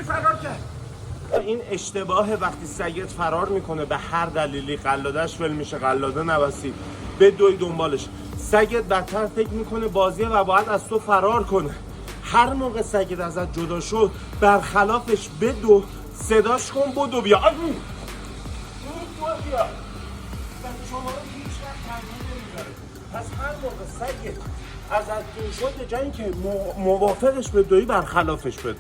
فرار کرد. این اشتباه وقتی سگت فرار میکنه به هر دلیلی، قلادش ول میشه، قلاده نبستی، بدوی دنبالش. سگت بدتر فکر میکنه بازیه و باید از تو فرار کنه. هر موقع سگت ازت جدا شد برخلافش بدو، صداش کن بدو بیا. بیا. شما رو هیچ وقت تنها نمیذاره. پس هر موقع سگت ازت دور شد به جای اینکه موافقش بدوی برخلافش بدو.